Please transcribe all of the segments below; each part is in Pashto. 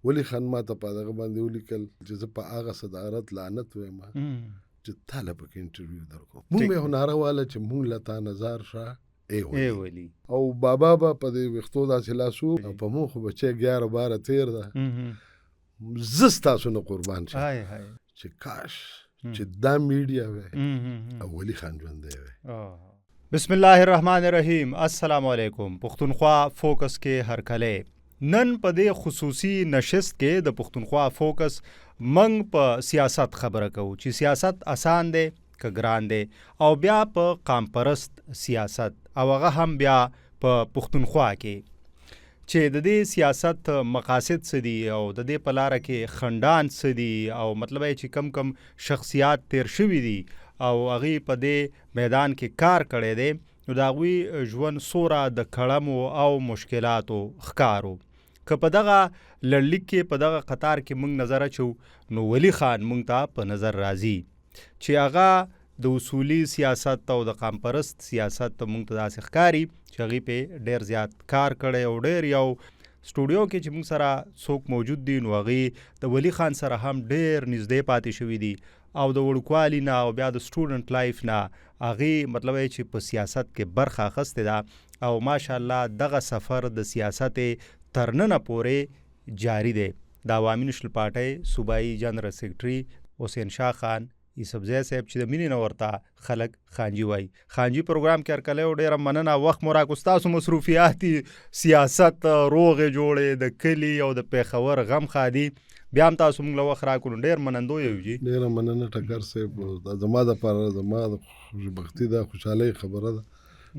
ولی خان ما ته په دغه باندې ولیکل چې زه په هغه صدارت لعنت وایم چې تاله پکې انټرویو درکوم. مونږ به هناره واله چې مونږ له تا نظر شه ولی او بابا به په دې وختو داسې لاسو او په مونږ خو بچی 11-12 تیر ده. زه ستاسو نه قربان شم چې کاش چې دا میډیا وی او ولی خان ژوندی وی. بسم الله الرحمن الرحیم. السلام علیکم. پښتونخوا فوکس کې هرکلی. نن په دې خصوصي نشست کې د پښتونخوا فوکس منګ په سیاست خبره کوو چې سیاست آسان دی که ګران دی او بیا په قام پرست سیاست او هغه هم بیا په پښتونخوا کې چې د دې سیاست مقاصد څه دي او د دې په لاره کې خنډان څه دي او مطلب یې چې کم شخصیات تیر شوي دي او هغې په دې میدان کې کار کړی دی نو د هغوی ژوند سوره د کړمو او مشکلاتو ښکارو. که په دغه لړلیک کې په دغه قطار کې موږ نظر اچو نو ولی خان موږ ته په نظر راځي چې هغه د اصولي سیاست او د قام پرست سیاست ته موږ ته داسې ښکاري چې هغې پې ډېر زیات کار کړی او ډېر یو سټوډیو کې چې موږ سره څوک موجود دي نو هغې د ولی خان سره هم ډېر نږدې پاتې شوي دي او د وړوکوالي نه او بیا د سټوډنټ لایف نه هغې مطلب چې په سیاست کې برخه اخیستې ده او ماشاءالله دغه سفر د سیاست تر ننه پورې جاری دی. د عوامي نیشنل پارټۍ صوبایي جنرال سیکرټري حسین شاه خان یوسفزی صاحب چې د مینې نه ورته خلک خانجي وایي. خانجي پروګرام کې هرکلی او ډېره مننه. وخت مو راکړو. ستاسو مصروفیات سیاست روغې جوړې د کلي او د پېښور غم ښادي بیا هم تاسو موږ له وخت راکړو ډېر منندوی یو جي. ډېره مننه ټکر صاحب. دا زما دپاره زما د خوشبختي ده خوشحالۍ خبره ده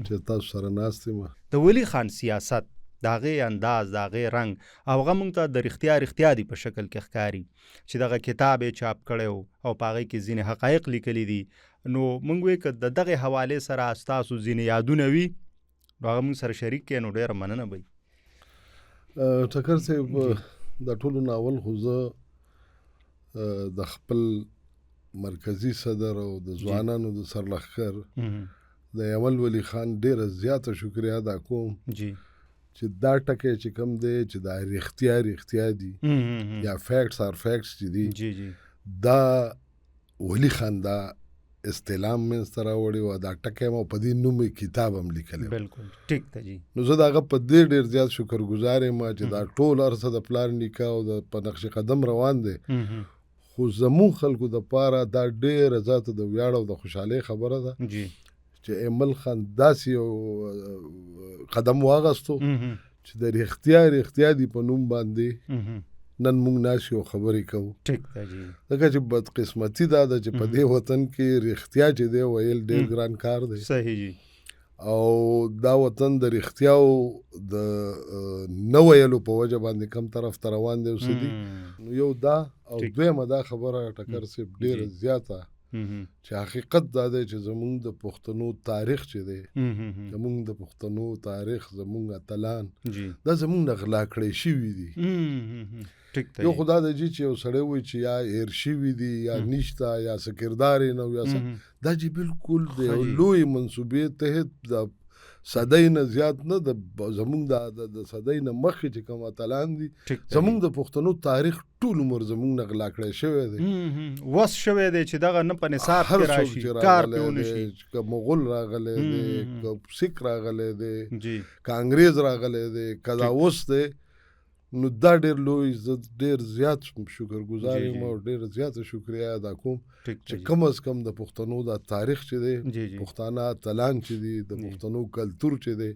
چې تاسو سره ناست یم. د ولی خان سیاست د هغې انداز د هغې رنګ او هغه موږ ته د رښتیا دی په شکل کې ښکاري چې دغه کتاب یې چاپ کړی او په هغې کې ځینې حقایق لیکلي دي نو موږ وایو که د دغې حوالې سره ستاسو ځینې یادونه وي نو هغه موږ سره شریک کړئ نو ډېره مننه به. ټکر صاحب د ټولو ناول خو زه د خپل مرکزي صدر او د ځوانانو د سرلښکر د یمل ولی خان ډېره زیاته شکریه ادا کوم چې دا ټکی چې کوم دی چې دا رښتیا دي یا فیکټس آر فیکټس چې دي دا ولی خان دا استعلام منځته راوړی و. دا ټکی ما په دې نوم کتاب هم لیکلی بالکل ټیک ده جی. نو زه د هغه په دې ډېر زیات شکرګزار یم چې دا ټول هر څه د پلار نیکه او د په نقش قدم روان دی خو زموږ خلکو دپاره دا ډېره ذاته د ویاړ او د خوشحالۍ خبره ده جی چې ایمل خان داسې یو قدم واغستو چې د رښتیا دي په نوم باندې نن موږ ناست یو خبرې کوو. ټیک ده جی. ځکه چې بدقسمتي دا ده چې په دې وطن کې رښتیا چې دی ویل ډېر ګران کار دی. صحیح جی. او دا وطن د رښتیاو د نه ویلو په وجه باندې کم طرف ته روان دی اوس دي. نو یو دا او دویمه دا خبره ټکر صاحب ډېره زیاته چې حقیقت دا دی چې زمونږ د پښتنو تاریخ چې دی زمونږ د پښتنو تاریخ زمونږ اتلان دا زمونږ نه غلا کړی شوي دي. یو خو دا دی چې یو سړی وایي چې یا هیر شوي دي یا نشته یا څه کردار یې نه یا څه دا چې بالکل د یو لوی منصوبې تحت د صدۍ نه زیات نه زمونږ د صدۍ نه مخکې چې کوم اتلان دي زمونږ د پښتنو تاریخ ټول عمر زمونږ نه غلا کړی شوی دی. وس شوی دی چې دغه نه په نصاب کې راشي کار پې ونه شي. که مغول راغلی دی که سیک راغلی دی که انګریز راغلی دی که دا اوس دی نو دا ډېر لوی زه ډېر زیات شکرګزار یم او ډېر زیاته شکریه ادا کوم چې کم از کم د پښتنو دا تاریخ چې دی پښتانه اتلان چې دي د پښتنو کلتور چې دی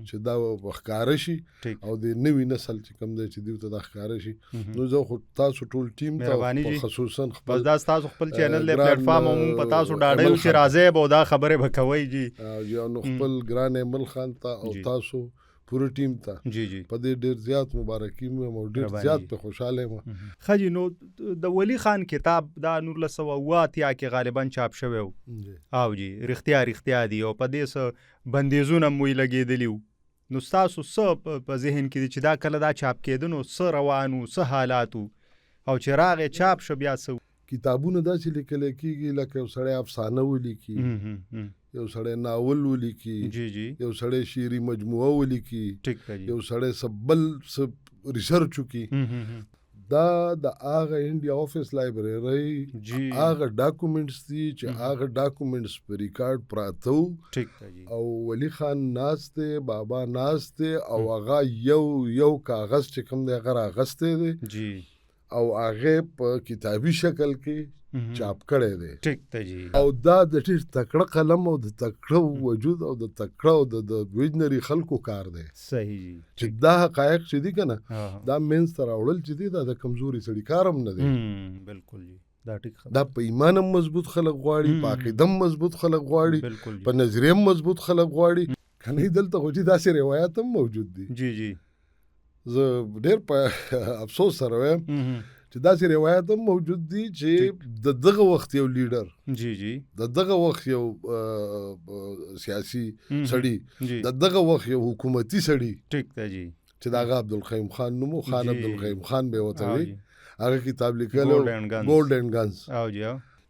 چې دا ښکاره شي او د نوي نسل چې کوم دی چې دوی ته دا ښکاره شي. نو زه خو تاسو ټول ټیم ته خصوصا بس دا ستاسو خپل چینل دی پلیټفارم او موږ په تاسو ډاډه یو چې راځئ به دا خبرې به کوئ جی. نو خپل ګران ایمل خان ته او تاسو پوره ټیم ته په دې ډېر زیات مبارکي یم او ډېر زیات په خوشحاله یم. ښه جي. نو د ولی خان کتاب دا 1988 کې غالبا چاپ شوی و او جی رښتیا دي او په دې څه بندیزونه مو یې لګېدلي وو نو ستاسو څه په ذهن کې دي چې دا کله دا چاپ کېده نو څه روان وو څه حالات وو او چې راغې چاپ شو بیا څه کتابونه داسې لیکلی کېږي لکه یو سړی افسانه ولیکي یو سړی ناول ولیکي یو سړی شعري مجموعه ولیکي یو سړی بل ریسرچ وکړي دا د هغه انډیا آفیس لایبرری هغه ډاکومنټس دي چې هغه ډاکومنټس په ریکارډ پراته وو او ولی خان ناست دی، بابا ناست دی او هغه یو کاغذ چې کوم دی هغه راغستی دی او هغه په کتابي شکل کې چاپ کړی دی او دا د ډېر تکړه قلم او د تکړه وجود او د تکړه او د ویژنري خلکو کار دی. صحیح چې دا حقایق چې دي که نه دا منځ ته راوړل چې دي دا د کمزوري سړي کار هم نه دی. بالکل دا ټیک دا په ایمان هم مضبوط خلک غواړي، په عقیده هم مضبوط خلک غواړي، په نظریه هم مضبوط خلک غواړي. که نه دلته خو چې داسې روایات هم موجود دي. زه ډېر په افسوس سره وایم چې داسې روایت هم موجود دي چې د دغه وخت یو لیډر، د دغه وخت یو سیاسي سړي، د دغه وخت یو حکومتي سړي چې د هغه عبدالقیوم خان نومو، خان عبدالقیوم خان به ورته وي، هغه کتاب لیکلو ګولډ اینډ ګنز،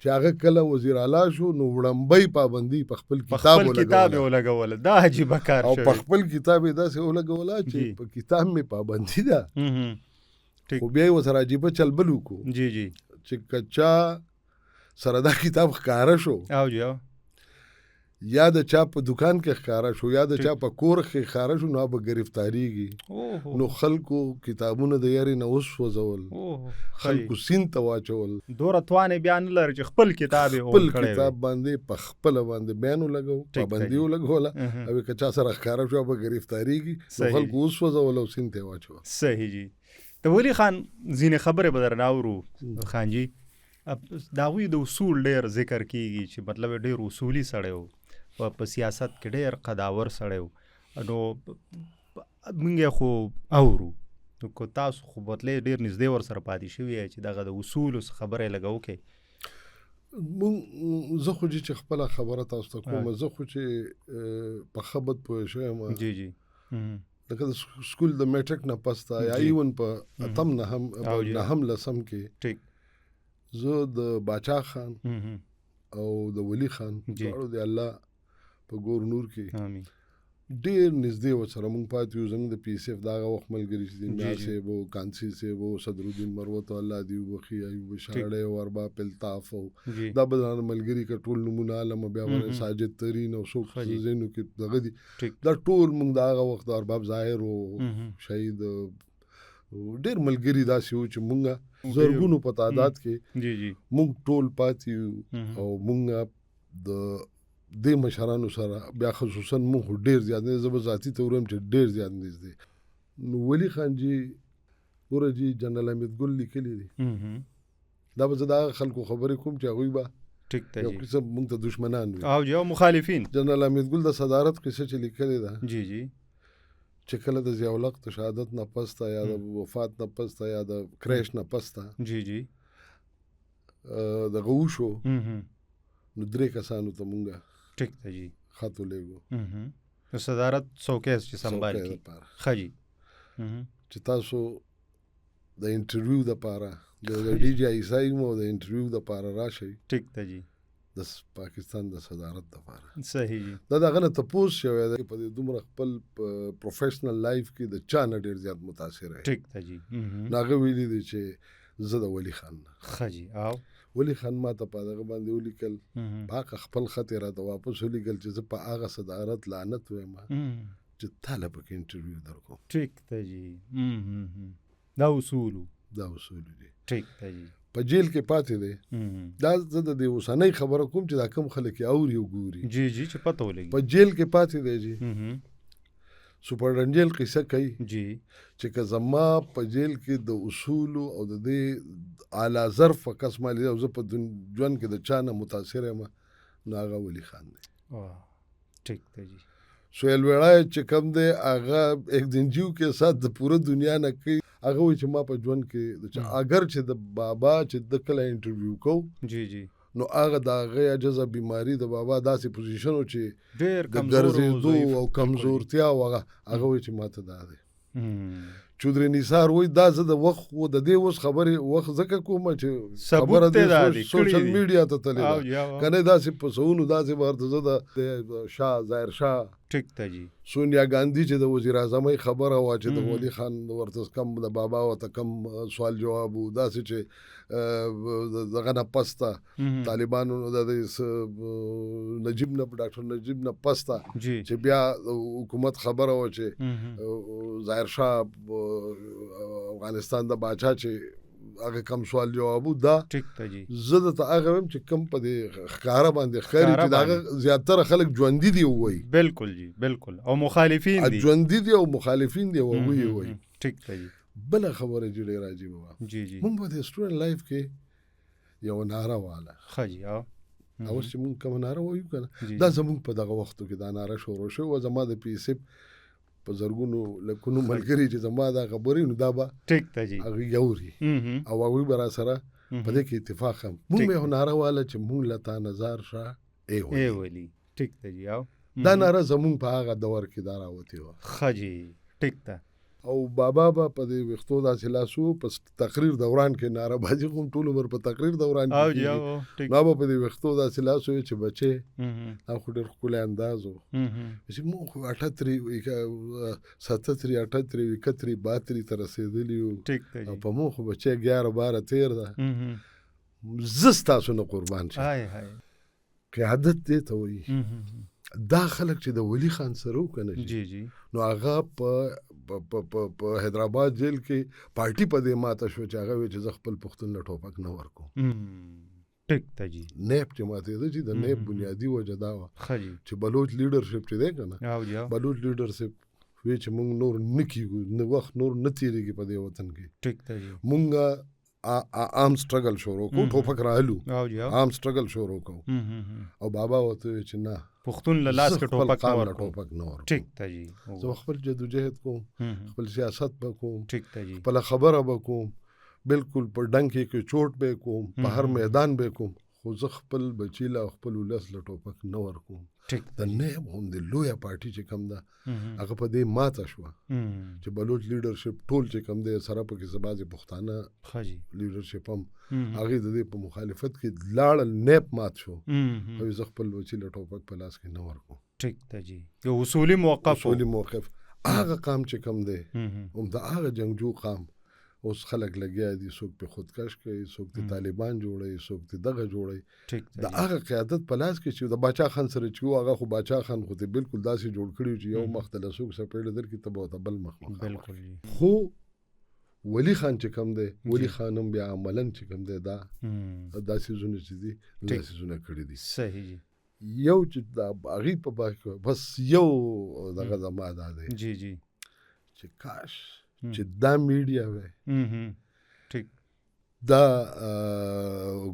چې هغه کله وزیر اعلی شو نو وړمبۍ پابندي په خپل کتاب ولګوله. دا عجیبه کار او په خپل کتاب یې داسې ولګوله چې په کتاب مې پابندي ده، خو بیا یې ورسره عجیبه چلبل وکړو چې که چا سره دا کتاب ښکاره شو یا د چا په دکان کې ښکاره شو یا د چا په کور کې ښکاره شو نو به ګرفتاریږي. نو خلکو کتابونه د یاري نه وسوځول، خلکو سیند ته واچول. دوره توان یې بیا نه لري چې خپل کتاب باندې په خپله باندې بیان ولګو، پابندي ولګوله او که چا سره ښکاره شو به ګرفتاریږي، نو خلکو وسوځول او سیند ته واچول. صحیح جی. د ولی خان ځینې خبرې به درنه اورو خانجي، د هغوی د اصول ډېر ذکر کېږي چې مطلب ډېر اصولي سړی و، په سیاست کې ډېر قداور سړی و. نو موږ خو اورو، نو که تاسو خو بتلې ډېر نږدې ورسره پاتې شوي یې چې دغه د اصولو څه خبره یې لږه وکړئ. زه خو چې خپله خبره تاسو ته کوم، زه خو چې په ښه بد پوه شوی یم. لکه د سکول د میټرک نه پسته یا ایون په اتم نهم لسم کې زه د باچا خان او د ولی خان دواړو د الله په ګور نور کې ډېر نږدې ورسره مونږ پاتې یو. زموږ د پي اس اف د هغه وخت ملګري چې دي میا صاحب او کانسي صاحب او صدرالدین مروت الله دې وبخي، ایوب شاړی او ارباب الطاف او دا بدرانه ملګري که ټول نمونه عالم بیا ورته ساجد ترین او څوک ځینو کې دغه دي، دا ټول مونږ د هغه وخت د ارباب ظاهر او شهید ډېر ملګري داسې وو چې مونږ زرګونو په تعداد کې مونږ ټول پاتې یو او مونږ د دې مشرانو سره بیا خصوصا مونږ ډېر زیات نه، زه به ذاتي ته وایم چې ډېر زیات نږدې. نو ولی خان جي ګوره جي جنرال حمید ګل لیکلي دي، دا به زه د هغه خلکو خبرې کوم چې هغوی به یو قسم مونږ ته دشمنان وي او یو مخالفین. جنرال حمید ګل د صدارت قصه چې لیکلې ده چې کله د ضیاء الحق د شهادت نه پسته یا د وفات نه پسته یا د کریش نه پسته دغه وشو، نو 3 کسانو ته مونږ خط ولېږو صدارت څوکۍ چې سنبال کړي ښه جي چې تاسو د انټرویو دپاره د ډي جي عیسی مو د انټرویو دپاره راشئ ټیک ده جي د پاکستان د صدارت دپاره. صحیح جي. دا د هغه نه تپوس شوی دی په دومره خپل پروفیشنل لایف کې د چا نه ډېر زیات متاثر دی. ټیک ده جي. نو هغه ویلي دی چې زه د ولی خان نه. ښه جي. او ولی خان ما ته په دغه باندې ولیکل، په هغه خپل خط یې راته واپس ولیکل چې زه په هغه صدارت لعنت وایم چې تا له پکې انټرویو در کوم. ټیک ده جي. دا اصول دي. ټیک ده جي. په جیل کې پاتې دی. دا زه د دې اوسنۍ خبره کوم چې دا کم خلک یې اوري او ګوري چې پته ولګي. په جیل کې پاتې دی جي. سپرډنجل قصه کوي چې که زما په جیل کې د اصولو او د دې اعلی ظرف کس مالی او زه په ژوند کې د چا نه متاثر یم نو هغه ولی خان دی. ټیک ده جي. سهیل ویړای چې کوم دی هغه ایک دن جیو کې ساتھ د پوره دنیا نه کوي، هغه وایي چې ما په ژوند کې اگر چې د بابا چې د کله انټرویو کوو نو هغه د هغه عجزه بیماری د بابا داسې پوزیشن و چې ډېر د ګرځېدو او کمزورتیا و هغه وایي چې ما ته دا دی. چودري نثار وایي دا زه د وخت و د دې اوس خبرې وخت ځکه کوم چې خبره د سوشل میډیا ته تللې ده، که نه داسې په سونو داسې به ورته زه د شاه ظاهر شاه ټیک ته جی سونیا ګاندھی چې د وزیر اعظمۍ خبره وه چې د ولی خان ورته کم د بابا ورته کم سوال جواب و داسې چې دغه نه پسته طالبانو د نجیب نه ډاکټر نجیب نه پسته چې بیا حکومت خبره وه چې ظاهر شاه افغانستان د باچا چې هغه کم سوال جوابو دا ټیک ته جی زه درته هغه وایم چې کم په دې ښکاره باندې ښکاري چې د هغه زیاتره خلک ژوندي دي ووایي. بالکل جی بالکل او مخالفین دي ژوندي دي او مخالفین دي ووایي. ټیک ته جی بله خبره چې ډېره عجیبه وه جی جی مونږ په د سټوډنټ لایف کې یوه ناره واله ښه جي اوس چې مونږ کومه ناره وایو که نه دا زمونږ په دغه وختو کې دا ناره شروع شوې وه زما د پي ایس اف په زرګونو لکونو ملګري چې زما دا خبرې نو دا به ټیک ته جی هغوی یوري او هغوی به راسره په دې کې اتفاق هم مونږ به یو ناره واله چې مونږ له تا نظر شه ای ولي ټیک ته جی دا ناره زمونږ په هغه دور کې دا راوتې وه ښه جي ټیک ته او بابا به په دې وختو داسې لاسو په تقریر دوران کې ناره بازي خو ټول عمر په تقریر دوران کې کېږي نو به په دې وختو داسې لاسو چې بچې دا خو ډېر ښکلی انداز و چې موږ خو 77 78 71 72 ته رسېدلي یو او په موږ خو بچې 11 12 13 ده زه ستاسو نه قربان شم قیادت دې ته وایي دا خلک چې د ولی خان سره وکنه جی جی نو هغه په حیدرآباد جیل کې پارټي په دې ماته شو چې هغه وی چې زه خپل پښتون له ټوپک نه ورکوم ټیک ته جی نیب چې ماتېده چې د نیب بنیادي وجه دا وه چې بلوچ لیډرشپ چې دی که نه بلوچ لیډرشپ وی چې مونږ نور نه کېږو وخت نور نه تېرېږي په دې وطن کې ټیک ته جی مونږ عام سټرګل شروع کوو ټوپک راهلو عام سټرګل شروع کوو او بابا ورته وی چې نه پښتون له لاس کې ټوپک نه ورکوم ټیک ته جی زه خپل جدوجهد کوم خپل سیاست به کوم ټیک ته جی خپله خبره به کوم بالکل په ډنګ کې چوټ به کوم په هر میدان به کوم خو زه خپل بچی له خپل ولس له ټوپک نه ورکوم د نیب غوندې لویه پارټي چې کوم ده هغه په دې ماته شوه چې بلوچ لیډرشپ ټول چې کوم دی سره پکې څه بعضې پښتانه لیډرشپ هم هغې د دې په مخالفت کې لاړل نیب مات شو او زه خپل بچي له ټوپک په لاس کې نه ورکوم ټیک ته جی یو اصولي موقف هغه قام چې کوم دی هم د هغه جنګجو قام اوس خلک لګیا دي څوک په خودکش کوي څوک د طالبان جوړوي څوک د دغه جوړوي د هغه قیادت په لاس کې چې د باچا خان سره چې هغه خو باچا خان خو ته بالکل داسې جوړ کړی چې یو مخ ته له څوک سپېړه درکې ته به ورته بل مخ بالکل خو ولی خان چې کوم دی ولی خان هم بیا عملاً چې کوم دی دا داسې څیزونه چې دي داسې څیزونه کړي دي صحیح یو چې د هغې په باک بس یو دغه زما دا دی جی جی چې کاش چې دا میډیا وی ټیک دا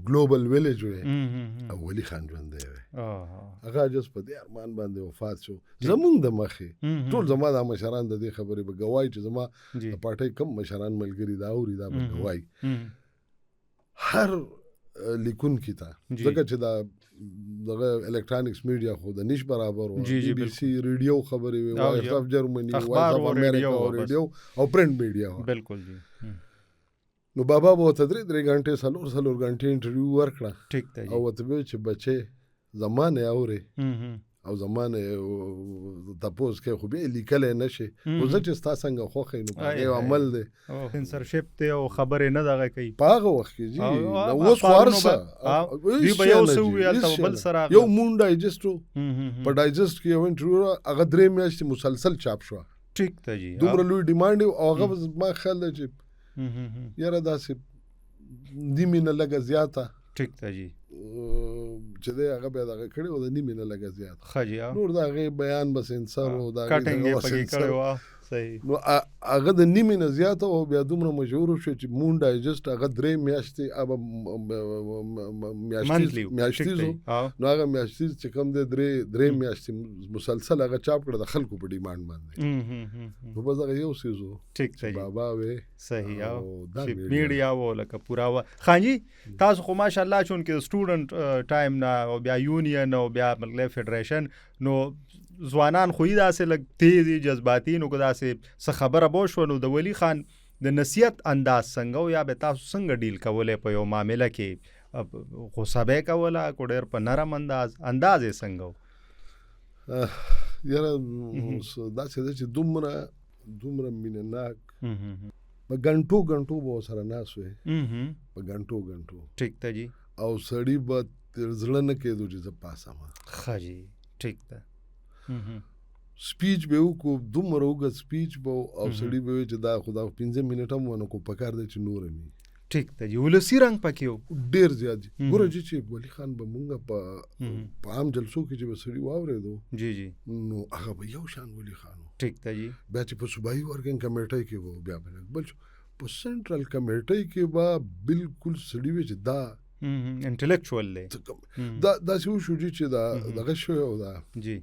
ګلوبل ویلیج وی او ولی خان ژوندی وی هغه جز په دې ارمان باندې وفات شو زمونږ د مخې ټول زما دا مشران د دې خبرې به ګواهي چې زما د پارټۍ کم مشران ملګري دا اوري دا به ګواهي هر لیکونکي ته ځکه چې دا دغه الکترونیکس میډیا خو د نش برابر و بي بي سي ریډیو خبرې وي وایس اف جرمني وایس اف امریکا ریډیو او پرنٹ میډیا بالکل جی نو بابا به ورته 3 غنټې 4 غنټې انټرویو ورکړه ټیک ته او ورته ویل چې بچې زمانه اورې او زمانه تپوس کې خو به لیکل نه شي او زه چې ستا څنګه خوښ نو هغه عمل دی سنسرشپ ته او خبرې نه دغه کوي په هغه وخت کې جی نو اوس ورسه دی به یو څه ویل ته بل سره یو مون ډایجسټو په ډایجسټ کې یو انټرویو هغه 3 میاشتې مسلسل چاپ شو ټیک ته جی دومره لوی ډیمانډ او هغه ما خیال دی چې یاره داسې نیمه نه لګه زیاته ټیک ته جی چې دی هغه بیا دغه کړی و د نیمې نه لږه زیات ښه جي نور د هغې بیان به سینسر و د کټنګ یې پکې کړی وه صحیح نو هغه د نیمې نه زیاته او بیا دومره مشهور شو چې مون ډایجسټ هغه 3 میاشتې ابه میاشتیزو نو هغه میاشتیز چې کوم دی 3 میاشتې مسلسل هغه چاپ کړه د خلکو په ډیمانډ باندې نو بس هغه یو څیز و ټیک دی بابا وی صحیح چې میډیا و لکه پورا و خان جي تاسو خو ماشاءالله چون کې سټوډنټ ټایم نه او بیا یونین او بیا مطلب فدریشن نو ځوانان خو یې داسې لږ تیزې جذباتي نو که داسې څه خبره به وشوه نو د ولی خان د نصیحت انداز څنګه و یا به تاسو څنګه ډیل کولی په یو معامله کې غصه به یې کوله کو ډېر په نرم انداز یې څنګه و یاره داسې ده چې دومره مینه ناک په ګنټو به ورسره ناست وی، په ګنټو ټیک ده جی. او سړي به زړه نه کېدو چې زه پاسم. ښه جی ټیک ده. سپیچ به وکړو، دومره اوږد سپیچ به او سړي به وی چې دا خو دا 15 منټه هم ونه کو پکار دی چې نور مې. ټیک ده جی. ولسی رنګ پکې و ډېر زیات دي. ګوره چې ولی خان به مونږ په عام جلسو کې چې به سړي واورېدو جی جی نو هغه به یو شان ولی خان و. ټیک ده جی. بیا چې په صوبایي ورکینګ کمیټۍ کې به بیا بل په سنټرل کمیټۍ کې به بالکل سړي وی چې دا انټلیکچوال دی. داسې وشو چې دا دغه شوی او دا جی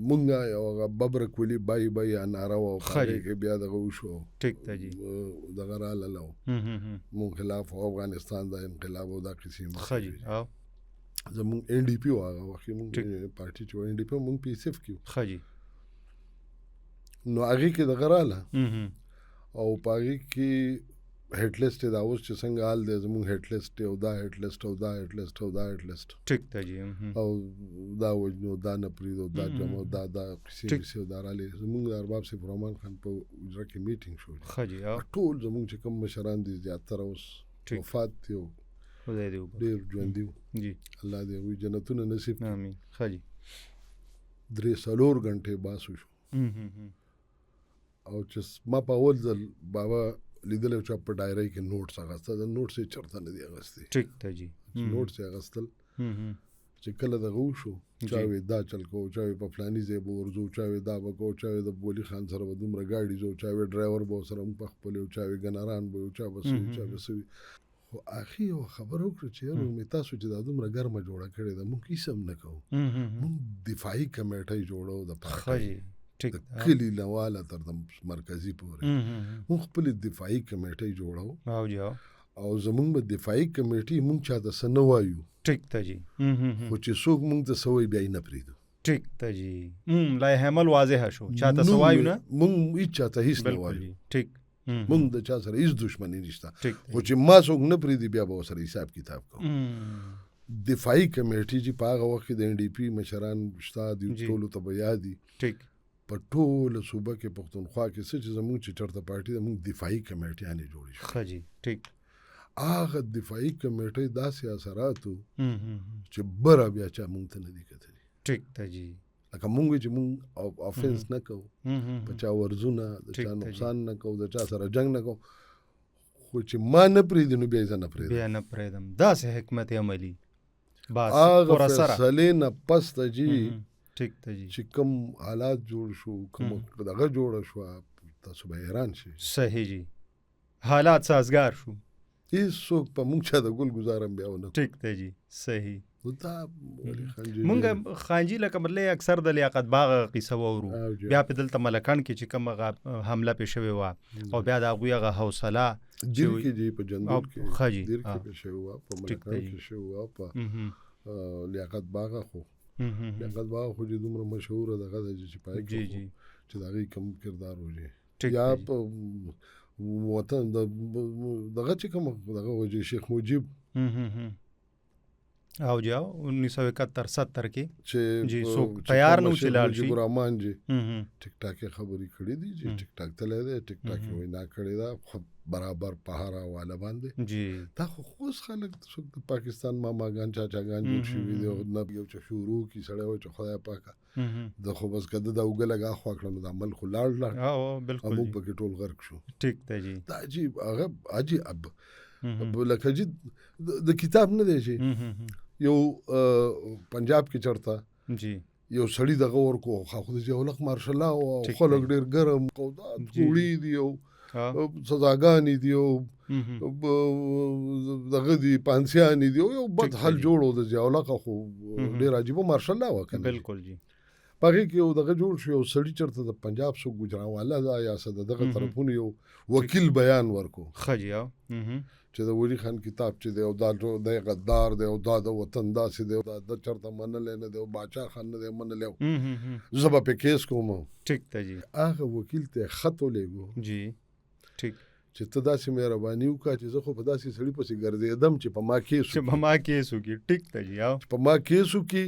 مونږ یو هغه ببرک ولي بای یا ناره وه او هغې کې بیا دغه وشو. ټیک ده جی. دغه رالاله و مونږ خلاف و افغانستان د انقلاب او دا قصې ښه جی. زمونږ این ډي پي و هغه وخت کې مونږ پارټي چې و این ډي پي مونږ پی ایس اف کې و. ښه جی. نو هغې کې دغه راله او په هغې کې هیټ لیسټ یې دا اوس چې څنګه حال دی زمونږ هیټ لیسټ او دا هیټ لیسټ او دا هیټ لیسټ او دا هیټ لیسټ. ټیک ده جی. او دا وجنو دا نه پرېږدو دا جمع دا قصې او دا رالې زمونږ د ارباب صاحب رحمان خان په اجرا کې میټینګ شو. ښه جی. ټول زمونږ چې کوم مشران دي زیاتره اوس وفات دي او ډېر ژوندي وو. جی الله دې هغوی جنتونه نصیب کړي. آمین. ښه جی. 3-4 غنټې بحث وشو او چې ما په اول ځل بابا لیدلی و چې په ډایرۍ کې نوټس اخیسته د نوټس یې چېرته نه دي اخیستې. ټیک ده جی. نوټس یې اخیستل چې کله دغه وشو چا وی دا چل کوو، چا وی په فلاني ځای به ورځو، چا وی دا به کوو، چا وی د ولي خان سره به دومره ګاډي ځو، چا وی ډرایور به ورسره موږ په خپل یو، چا وی ګنران به یو، چا به څه وي چا به څه وي. خو اخي یو خبره وکړه چې یاره مې تاسو چې دا دومره ګرمه جوړه کړې ده مونږ هېڅ هم نه کوو. مونږ دفاعي کمیټۍ جوړو د پارټۍ د کلي نه واله تر د مرکزي پورې مونږ خپلې دفاعي کمیټۍ جوړو او زمونږ به دفاعي کمیټې مونږ چاته څه نه وایو. ټیک ده جی. خو چې څوک مونږ ته څه وایي بیا یې نه پرېږدو. ټیک ده جی. لایحه عمل واضحه شو چاته څه وایو نه مونږ هېڅ چاته هېڅ نه وایو. ټیک. مونږ د چا سره هېڅ دښمني نشته. خو چې ما څوک نه پرېږدي بیا به ورسره حساب کتاب کوو. دفاعي کمیټې چې په هغه وخت کې د این ډي پي مشران شته دي ټولو ته به یاد دي. ټیک. په ټوله صوبه کې پښتونخوا کې څه چې زمونږ چې چېرته پارټي ده مونږ دفاعي کمیټیانې جوړې شوې. ښه جی. ټیک. هغه دفاعي کمیټۍ داسې اثراتو چې بره بیا چا مونږ ته نه دي کتلي. ټیک ده جی. لکه مونږ چې مونږ افنس نه کوو، په چا ورزونه د چا نقصان نه کوو، د چا سره جنګ نه کوو، خو چې ما نه پرېږدي نو بیا یې زه نه پرېږدم. بیا نه پرېږدم. داسې حکمت عملي هغه فیصلې نه پس ته جي ټیک ده جی. چې کوم حالات جوړ شو کوم دغه جوړه شوه تاسو به حیران شئ. صحیح جی. حالات سازگار شو. هېڅوک په مونږ چا د ګل ګزارم بیا ونه. ټیک ده جی. صحیح. مونږ خانجي لکه مطلب اکثر د لیاقت باغ قصه واورو بیا په دلته ملکان کې چې کوم حمله پې شوې وه او بیا د هغوی هغه حوصله دیر کې جي په جندول کې ښه جي دیر کې پې شوې وه په ملکان کې شوې وه په لیاقت باغ خو لیاقت باغ خو چې دومره مشهوره دغه ده چې په هغې کې چې د هغې کوم کردار وجې یا په وطن دغه چې کوم دغه وجې شیخ مجیب او جاو 1971-70 کې چې څوک تیار نه و چې لاړ شي. مجیب الرحمن جی ټیک ټاک یې خبرې کړې دي چې ټیک ټاک تللی دی، ټیک ټاک یې وینا کړې ده برابر په هر حواله باندې. دا خو اوس خلک څوک د پاکستان ماماګان چاچاګان جوړ شوي دي او نه یو چې شروع کي سړی وایي چې خدای پاکه د خو بس که ده د اوږه لګا خوا کړه نو د عمل خو لاړ بالکل موږ پکې ټول غرق شو. ټیک ده جي. دا عجیب هغه عجیب لکه جي د کتاب نه دی چې یو پنجاب کې چرته یو سړي دغه ورکو خو د ضیاءالحق مارشل الله او خلک ډېر ګرم قودات وړي دي او سزاګانې دي او دغه دي پانسیانې دي او یو بد حل جوړ و د ضیاءالحق خو ډېر عجیبه مارشل الله وه که بالکل جي. په هغې کې یو دغه جوړ شو یو سړي چېرته د پنجاب څوک ګجرانواله ده یا څه د دغه طرفونو یو وکیل بیان ورکو ښه جي چې د ولي خان کتاب چې دی او دا دی غدار دی او دا د وطن داسې دی او دا د چېرته منلی نه دی او باچا خان نه دی منلی او زه به پې کیس کوم. ټیک ده جي. هغه وکیل ته یې خط ولیږو جي ټیک چې ته داسې مهرباني وکړه چې زه خو په داسې سړي پسې ګرځېدم چې په ما کیس چې په ما کیس وکړي. ټیک ته جی او په ما کیس وکړي،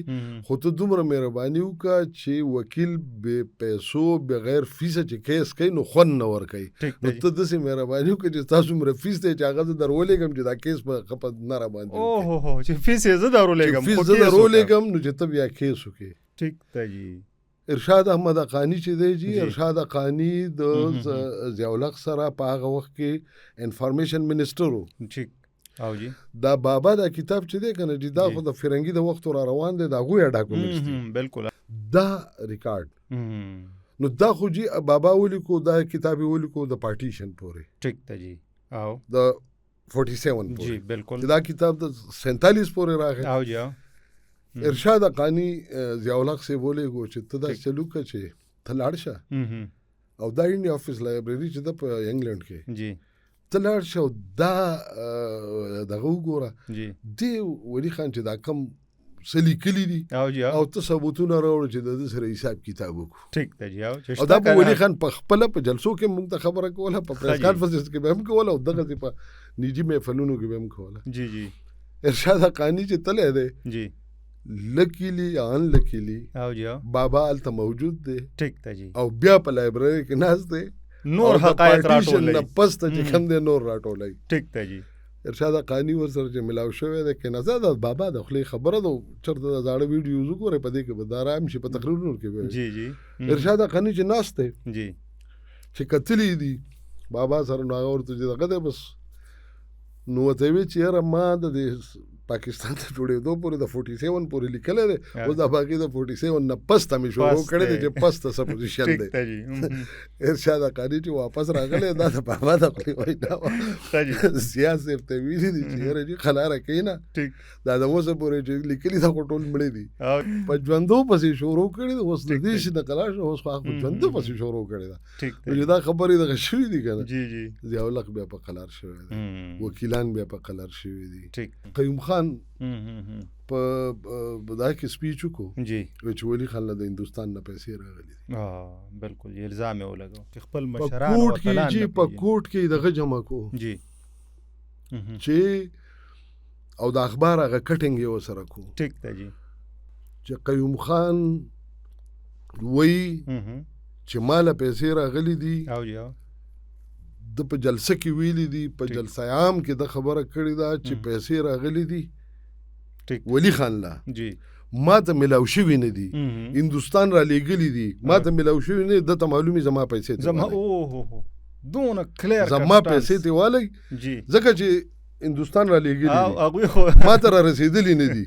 خو ته دومره مهرباني وکړه چې وکیل بې پیسو بغیر فیسه چې کیس کوي نو خوند نه ورکوي. نو ته داسې مهرباني وکړه چې تاسو څومره فیس دی چې هغه زه درولېږم چې دا کیس په نه راباندې اوه چې فیس یې زه درولېږم، فیس زه درولېږم نو چې ته بیا کیس وکړې. ټیک ته جی. ارشاد احمد حقانی چې دی جی، ارشاد حقانی د ضیاءالحق سره په هغه وخت کې انفارمیشن منسټر و. ټیک او جی دا بابا دا کتاب چې دی کنه جی دا خو د فرنګي د وخت را روان دی، دا غویا ډاکومنټس دي بالکل دا ریکارډ. نو دا خو جی بابا ولیکو، دا کتاب ولیکو د پارټیشن پورې. ټیک ته جی او د 47 جی بالکل دا کتاب د 47 پورې راغی. او جی ارشاد حقانی ضیاءالحق سے بولے گو چې ته دا چلو که چې ته لاړ شه او دا انډیا افیس لایبرری چې ده په انګلند کې جی ته لاړ شه او دا دغه وګوره جی دی ولي خان چې دا کم څه لیکلي دي او جی او ته ثبوتونه راوړه چې د ده سره حساب کتاب وکړو. ټیک ته جی او دا په ولي خان په خپله په جلسو کې موږ ته خبره کوله، په پریس کانفرنس کې به هم کوله او دغسې په نجي محفلونو کې به هم کوله. جی جی ارشاد حقانی چې تلی دی جی لکیلی ان لکیلی او جی بابا الته موجود دی. ټیک ته جی او بیا په لایبرری کې ناست دی، نور حقایق راټولوي، نه پس ته چې کوم دی نور راټولوي. ټیک ته جی ارشاد حقانی ورسره چې ملاو شوی دی که نه زه د بابا د خولې خبره ده، چېرته د زاړه ویډیوز وګورئ په دې کې به دا رام شي په تقریرونو کې به. جی جی ارشاد حقانی چې ناست دی جی چې کتلی دي بابا سره، نو هغه ورته چې دغه دی بس نو ورته ویې چې یاره ما د دې پاکستان ته جوړېدو پورې د 47 پورې لیکلی دی، اوس دا باقي د 47 نه پس ته مې شروع کړی دی چې پس ته څه پوزیشن دی. ارشاد حقاني چې واپس راغلی دا د بابا د خولې وینا وه. ضیا صاحب ته ویلي دي چې یاره جي خلاره کښېنه دا د اوسه پورې چې لیکلي دا خو ټول مړه دي، په ژوندو پسې شروع کړي دی، اوس د دې شي نقلا شو، اوس خو هغه ژوندو پسې شروع کړې ده. چې دا خبرې دغه شوي دي که نه ضیاءالحق بیا په قلار شوی دی، وکیلان بیا په قلار شوي دي. قیوم خان په دا کې سپیچ وکړو جی چې ولي خان له د هندوستان نه پیسې راغلي دي. بالکل الزام یې ولګو چې خپل په مشران کوټ کې جی په کوټ کې دغه جمع کو جی چې او د اخبار هغه کټینګ یې ورسره کو. ټیک ته جی چې قیوم خان وایي چې ماله پیسې راغلي دي او جی د په جلسه کې ویلي دي، په جلسه عام کې د خبره کړې ده چې پیسې راغلي دي ولی خان لا جی ما ته ملاو شوي نه دي، هندوستان را لېږلي دي، ما ته ملاو شوي نه دي، ده ته معلومي زما پیسې زما اوه دونه کلیر زما پیسې ته والی جی ځکه چې هندوستان را لېږلي دي هغوی خو ما ته را رسېدلي نه دي،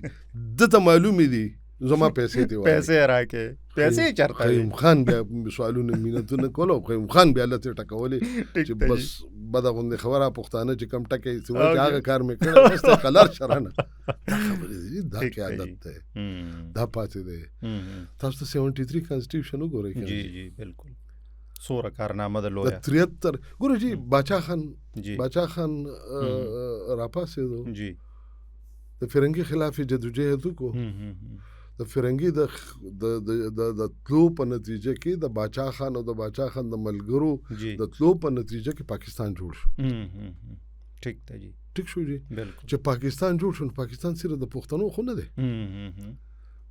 ده ته معلومي دي زما پیسې ته والی پیسې راکې پیسې چېرته قیوم خان بیا سوالونه مینتونه کول او قیوم خان بیا لته ټکولې چې بس بده غوندې خبره پښتانه چې کم ټکی چې وایي چې هغه کار مې کړی بس ته قلار شرانه دا خبرې دي دا کې عادت دی دا پاتې دی. تاسو ته 73 کانسټیټیوشن وګورئ جی جی بالکل سوره کارنامه د لویه 73 ګورو جی باچا خان جی باچا خان راپاسېدو جی د فرنګي خلاف جدوجہد وکړو. د فرنګي د تلو په نتیجه کې د باچا خان او د باچا خان د ملګرو د تلو په نتیجه کې پاکستان جوړ شو. ټیک ته جی ټیک شو جی بالکل چې پاکستان جوړ شو، پاکستان صرف د پښتنو خو نه دی،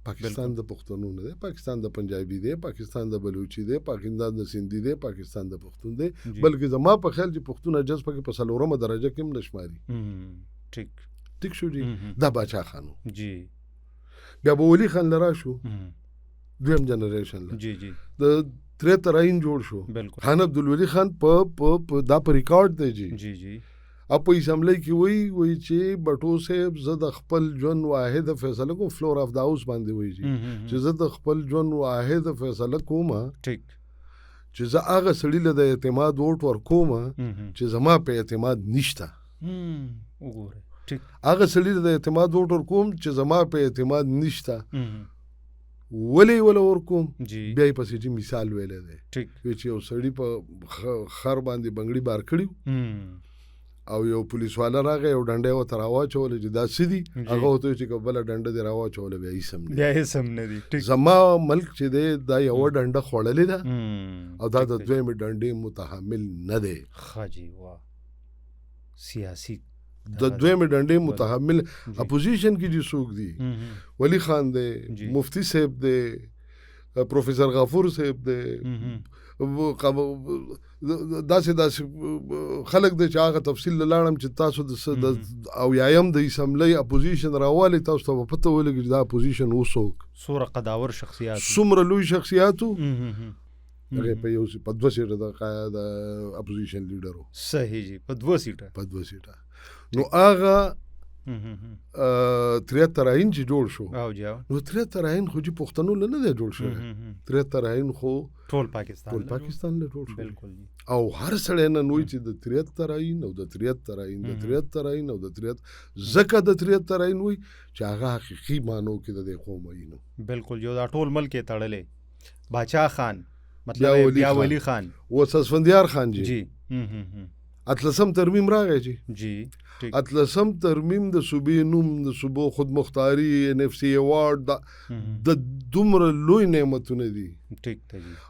پاکستان د پښتنو نه دی، پاکستان د پنجابي دی، پاکستان د بلوچي دی، پاکستان د سندي دی، پاکستان د پښتون دی، بلکې زما په خیال چې پښتون اجز پکې په څلورمه درجه کې هم نشماري. ټیک شو جی دا باچا خانو جی بیا به ولی خان لرا شو دویم جنریشن له جی جی د 73 آئین جوړ شو. بالکل خان عبدالولی خان په دا په ریکارډ دی جی جی جی اب په اسمبلی کې وایي چې بټو صاحب زه د خپل ژوند واحد فیصله کوم فلور اف د هاوس باندې وایي جی چې زه د خپل ژوند واحد فیصله کوم ټیک چې زه هغه سړي له د اعتماد ووټ ورکوم چې زما په اعتماد نشته. وګوره ټیک هغه سړي د اعتماد ووټ ورکوم چې زما په اعتماد نشته. ولی ورکوم بیا یې پسې چې مثال ویلی دی چې یو سړي په خر باندې بنګړي بار کړي او یو پولیس والا راغی یو ډنډه ورته راواچوله چې دا څه دي، هغه ورته وایي چې که بله ډنډه دې راواچوله بیا هېڅ هم نه دي. زما ملک چې دی دا یوه ډنډه خوړلې ده او دا د دویمې ډنډې متحمل نه دی. سیاسي د دویمې ډنډې متحمل اپوزیشن کې چې څوک دي ولی خان دی مفتی صاحب دی پروفیسر غفور صاحب دی داسې خلک دی چې هغه تفصیل لاړم چې تاسو د اویایم د اسمبلی اپوزیشن راوالی تاسو ته پته ولګي چې دا اپوزیشن وڅوک څومره قداور شخصیات څومره لوی شخصیاتو هغه په یو په 2 سیټه د اپوزیشن لیډرو صحیح جی په 2 سیټه نو هغه 73 آئین چې جوړ شو نو 73 آئین خو چې پښتنو نه دی جوړ شوی 73 آئین خو ټول پاکستان له جوړ شو او هر سړی نن وایي چې د 73 آئین او د 73 آئین د 73 آئین او د 73 زکه د 73 آئین وایي چې هغه حقیقي مانو کې د قوم آئین بالکل یو دا ټول ملک یې تړلې باچا خان مطلب بیا ولی خان و اسفندیار خان جی اتلسم ترمیم راغی جی اتلسم ترمیم د صوبې نوم د صوبو خود مختاری NFC ایوارډ د دومره لوی نعمتونه دي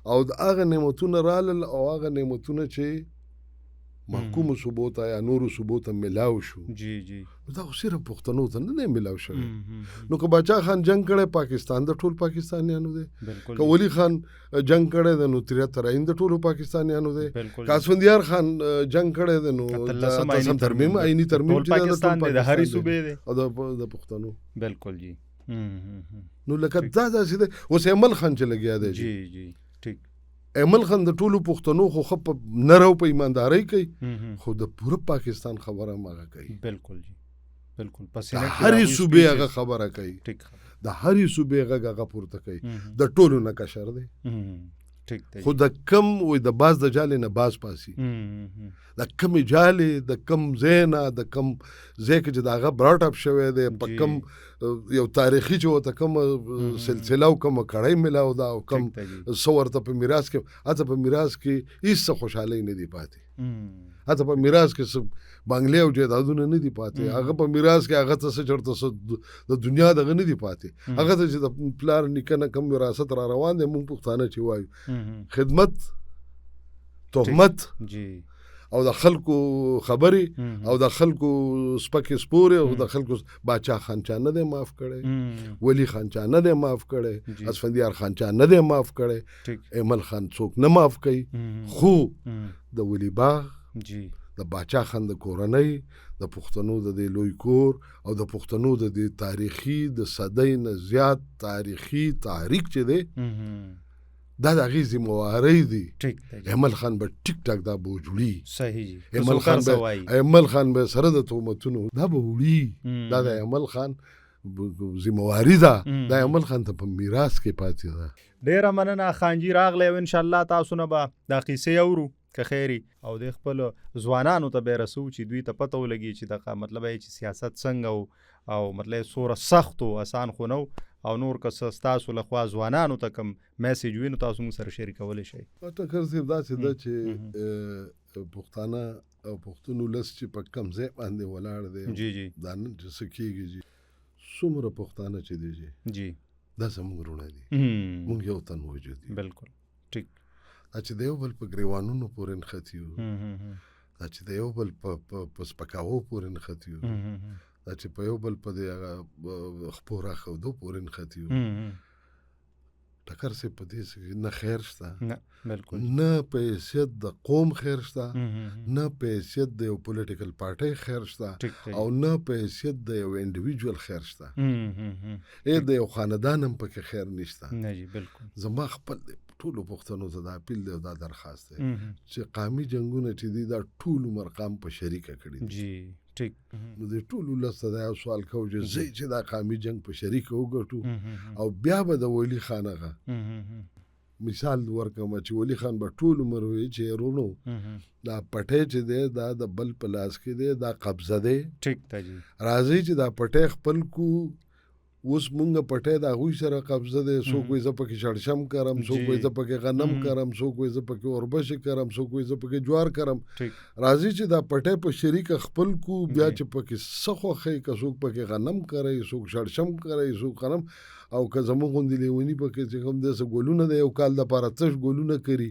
او د هغه نعمتونه رالل او هغه نعمتونه چې محکومو صوبو ته یا نورو صوبو ته ملاو شو دا خو صرف پښتنو ته نه دی ملاو شوی نو که باچا خان جنگ کړی پاکستان د ټول پاکستانیانو دی که ولی خان جنگ کړی دی نو 73 آئین د ټولو پاکستانیانو دی که اسفندیار خان جنگ کړی دی نو اتلسم ترمیم آئینی ترمیم چې د ټول پاکستان دی او د پښتنو بالکل جی نو لکه دا داسې دی اوس ایمل خان چې لګیا دی جی ټیک ایمل خان د ټولو پښتنو خو خپ نرو په ایماندارۍ کوي خو د پوره پاکستان خبره ماغه کوي بالکل جی بالکل پس د هرې صوبې هغه خبره کوي د هرې صوبې هغه پورته کوي د ټولو نه کشر دی خو د کم وای د باز د جالې نه باز پاسي د کمې جالې د کم ځای نه د کم ځای کې چې د هغه براټ اپ شوی دی په کم یو تاریخي چې ورته کومه سلسله او کومه کړۍ ملاو ده او کم څه ورته په میراث کې هلته په میراث کې هېڅ څه خوشحالۍ نه دي پاتې هلته په میراث کې څه بنګلې او جایدادونه نه دي پاتې هغه په میراث کې هغه ته څه چېرته د دنیا دغه نه دي پاتې هغه ته چې د پلار نیکه نه کم وراثت را روان دی مونږ پښتانه چې وایو خدمت تهمت او د خلکو خبرې او د خلکو سپکې سپورې او د خلکو باچا خان چا نه دی معاف کړی ولی خان چا نه دی معاف کړی اسفندیار خان چا نه دی معاف کړی ایمل خان څوک نه معاف کوي خو د ولی باغ د باچا خان د کورنۍ د پښتنو د دې لوی کور او د پښتنو د دې تاریخي د صدۍ نه زیات تاریخي تحریک چې دی دا د هغې ذمهوارۍ دي ایمل خان به ټیک ټاک دا به وجوړي ایمل خان به سره د تهمتونو دا به وړي دا د ایمل خان ذمهواري ده دا ایمل خان ته په میراث کې پاتې ده ډېره مننه خانجي راغلی او انشاءالله تاسو نه به دا قیسې اورو که خیري او د خپل ځوانانو ته به رسو چې دوی ته پته ولګي چې دغه مطلب چې سیاست څنګه او مطلب څومره سخت او اسان خو نه او نور که ستاسو لخوا ځوانانو ته کوم میسیج وي نو تاسو موږ سره شریکولی شئ ټکر صاحب داسې ده چې پښتانه او پښتون ولس چې په کم ځای باندې ولاړ دی دا نن چې څه کېږي جي څومره پښتانه چې دی جي دا زموږ وروڼه دي موږ یو تن موجود دي بالکل ټیک دا چې د یو بل په ګریوانونو پورې نښتي یو دا چې د یو بل په سپکاوو پورې نښتي یو دا چې په یو بل په دې خپو راښودو پورې نښتي یو ټکر صاحب په دې نه خیر شته نه په حیثیت د قوم خیر شته نه په حیثیت د یو پولیټیکل پارټۍ خیر شته او نه په حیثیت د یو انډیویجوال خیر شته د یو خاندان هم پکې خیر نشته زما خپل ټولو پښتنو ته دا اپیل دی او دا درخواست دی چې قامي جنګونه چې دي دا ټول عمر قام په شریکه کړي دي نو د ټولو ولس ته دا یو سوال کوو چې زه چې دا قامي جنګ په شریکه وګټو او بیا به د ولی خان هغه مثال ورکوم چې ولی خان به ټول عمر وایي چې ورونو دا پټی چې دی دا د بل په لاس کې دی دا قبضه دی راځئ چې دا پټی خپل کو اوس مونږ پټی د هغوی سره قبضه دی څوک وایي زه پکې شړشم کرم څوک وایي زه پکې غنم کرم څوک وایي زه پکې اوربشې کرم څوک وایي زه پکې جوار کرم راځي چې دا پټی په شریکه خپل کو بیا چې پکې څه خوښوي که څوک پکې غنم کوي څوک شړشم کوي څوک غنم او که زموږ غوندې لیوني پکې چې کوم داسې ګلونه دی یو کال دپاره تش ګلونه کري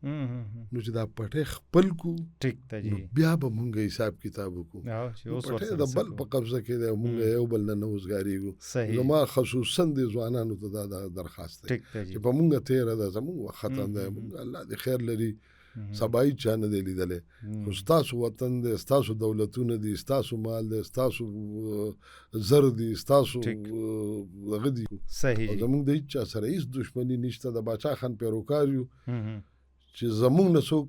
نو چې دا پټی خپل کو ټیک ده جی نو بیا به مونږ حساب کتاب وکړو. چې اوس پټی ورسره د بل په قبضه کې دی، مونږ یو بل نه اوسګاریږو. صحیح زما خصوصا د ځوانانو ته دا درخواست دی ټیک ده جی چې په مونږ تېره ده، زمونږ وخت ختم دی، مونږ الله دې خیر لري، سبا هیڅ چا نه دی لیدلی. خو ستاسو وطن دی، ستاسو دولتونه دي، ستاسو مال دی، ستاسو زر دي، ستاسو دغه دي. صحیح او جی زمونږ د هیڅ چا سره هیڅ دشمني نشته، د باچا خان پیروکار یو چې زمونږ نه څوک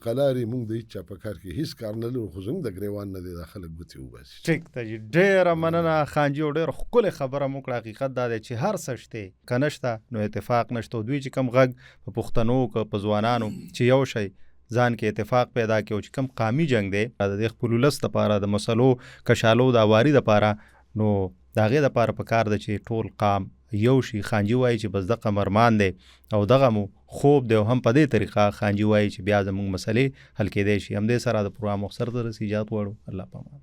قلاري، مونږ د هیڅ چا په کار کې هیڅ کار نه لرو، خو زمونږ د ګریوان نه دی دا خلک ګوتې وباسي. ټیک ده جی ډېره مننه خانجي، او ډېره ښکلې خبره مو کړه. حقیقت دا دی چې هر څه شته که نشته نو اتفاق نشته. دوی چې کم غږ په پښتنو که په ځوانانو چې یو شی ځان کې اتفاق پیدا کړي او چې کم قامي جنگ دی د دې خپل ولس دپاره د مسلو کشالو د اواري دپاره، نو د هغې دپاره په کار ده چې ټول قام یو شي. خانجي وایي چې بس دغه مرمان دی او دغه مو خوب دی، او هم په دې طریقه خانجي وایي چې بیا زموږ مسلې حل کېدی شي. همدې سره د پروګرام مختصر ته رسیږي. اجازت غواړو. الله پامان.